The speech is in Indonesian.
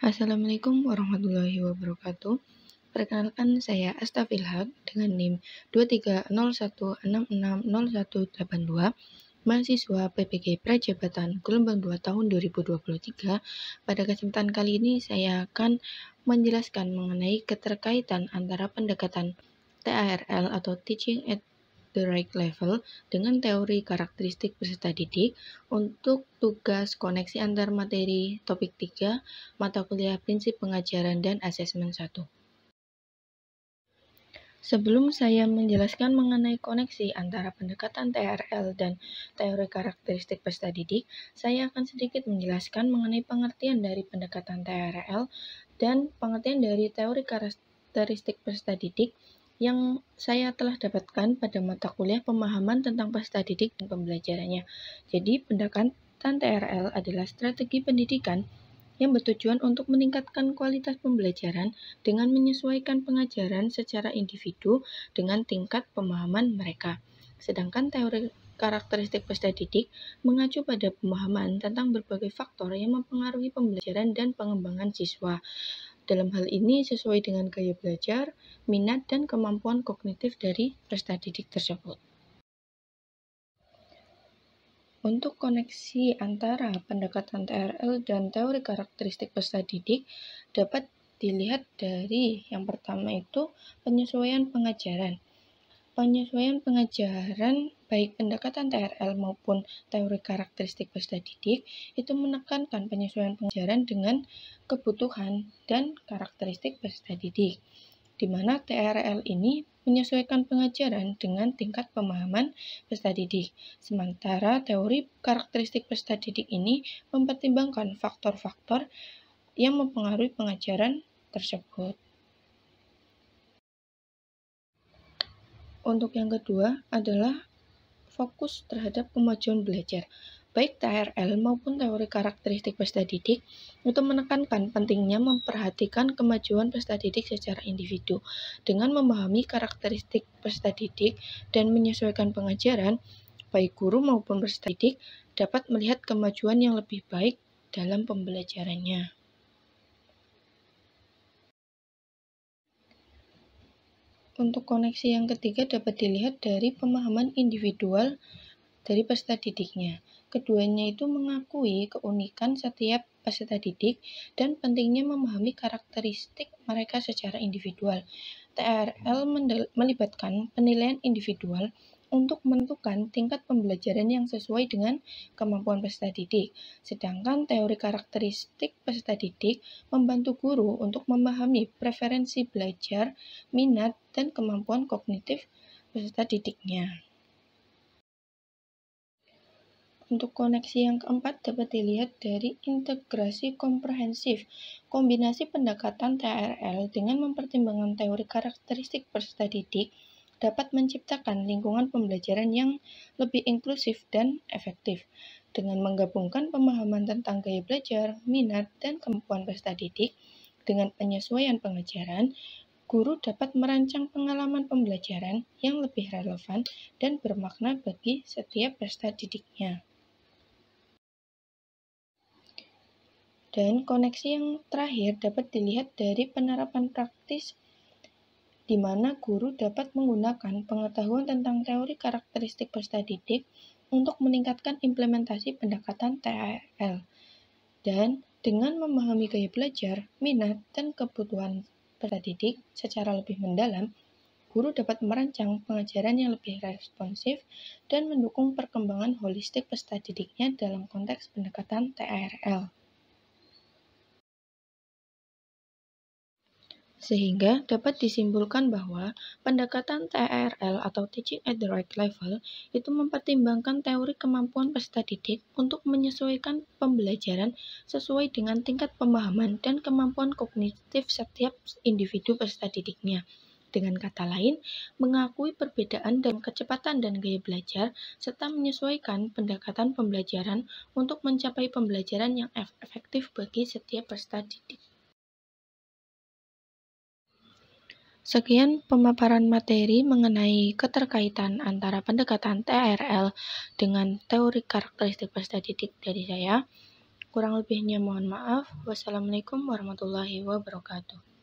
Assalamualaikum warahmatullahi wabarakatuh. Perkenalkan saya Astafilhaq dengan NIM 2301660182, mahasiswa PPG Prajabatan gelombang 2 tahun 2023. Pada kesempatan kali ini saya akan menjelaskan mengenai keterkaitan antara pendekatan TARL atau Teaching at the Right Level dengan teori karakteristik peserta didik untuk tugas koneksi antar materi topik 3 mata kuliah prinsip pengajaran dan asesmen 1. Sebelum saya menjelaskan mengenai koneksi antara pendekatan TRL dan teori karakteristik peserta didik, saya akan sedikit menjelaskan mengenai pengertian dari pendekatan TRL dan pengertian dari teori karakteristik peserta didik yang saya telah dapatkan pada mata kuliah pemahaman tentang peserta didik dan pembelajarannya. Jadi, pendekatan TRL adalah strategi pendidikan yang bertujuan untuk meningkatkan kualitas pembelajaran dengan menyesuaikan pengajaran secara individu dengan tingkat pemahaman mereka. Sedangkan teori karakteristik peserta didik mengacu pada pemahaman tentang berbagai faktor yang mempengaruhi pembelajaran dan pengembangan siswa. Dalam hal ini sesuai dengan gaya belajar, minat, dan kemampuan kognitif dari peserta didik tersebut. Untuk koneksi antara pendekatan TRL dan teori karakteristik peserta didik dapat dilihat dari yang pertama itu penyesuaian pengajaran. Penyesuaian pengajaran baik pendekatan TRL maupun teori karakteristik peserta didik itu menekankan penyesuaian pengajaran dengan kebutuhan dan karakteristik peserta didik, di mana TRL ini menyesuaikan pengajaran dengan tingkat pemahaman peserta didik. Sementara teori karakteristik peserta didik ini mempertimbangkan faktor-faktor yang mempengaruhi pengajaran tersebut. Untuk yang kedua adalah fokus terhadap kemajuan belajar. Baik TRL maupun teori karakteristik peserta didik itu menekankan pentingnya memperhatikan kemajuan peserta didik secara individu. Dengan memahami karakteristik peserta didik dan menyesuaikan pengajaran, baik guru maupun peserta didik dapat melihat kemajuan yang lebih baik dalam pembelajarannya. Untuk koneksi yang ketiga dapat dilihat dari pemahaman individual dari peserta didiknya. Keduanya itu mengakui keunikan setiap peserta didik dan pentingnya memahami karakteristik mereka secara individual. TRL melibatkan penilaian individual untuk menentukan tingkat pembelajaran yang sesuai dengan kemampuan peserta didik. Sedangkan teori karakteristik peserta didik membantu guru untuk memahami preferensi belajar, minat, dan kemampuan kognitif peserta didiknya. Untuk koneksi yang keempat dapat dilihat dari integrasi komprehensif. Kombinasi pendekatan TRL dengan mempertimbangkan teori karakteristik peserta didik dapat menciptakan lingkungan pembelajaran yang lebih inklusif dan efektif. Dengan menggabungkan pemahaman tentang gaya belajar, minat, dan kemampuan peserta didik dengan penyesuaian pengajaran, guru dapat merancang pengalaman pembelajaran yang lebih relevan dan bermakna bagi setiap peserta didiknya. Dan koneksi yang terakhir dapat dilihat dari penerapan praktis, di mana guru dapat menggunakan pengetahuan tentang teori karakteristik peserta didik untuk meningkatkan implementasi pendekatan TRL. Dan dengan memahami gaya belajar, minat, dan kebutuhan peserta didik secara lebih mendalam, guru dapat merancang pengajaran yang lebih responsif dan mendukung perkembangan holistik peserta didiknya dalam konteks pendekatan TRL. Sehingga dapat disimpulkan bahwa pendekatan TRL atau Teaching at the Right Level itu mempertimbangkan teori kemampuan peserta didik untuk menyesuaikan pembelajaran sesuai dengan tingkat pemahaman dan kemampuan kognitif setiap individu peserta didiknya. Dengan kata lain, mengakui perbedaan dalam kecepatan dan gaya belajar, serta menyesuaikan pendekatan pembelajaran untuk mencapai pembelajaran yang efektif bagi setiap peserta didik. Sekian pemaparan materi mengenai keterkaitan antara pendekatan TRL dengan teori karakteristik peserta didik dari saya. Kurang lebihnya mohon maaf. Wassalamualaikum warahmatullahi wabarakatuh.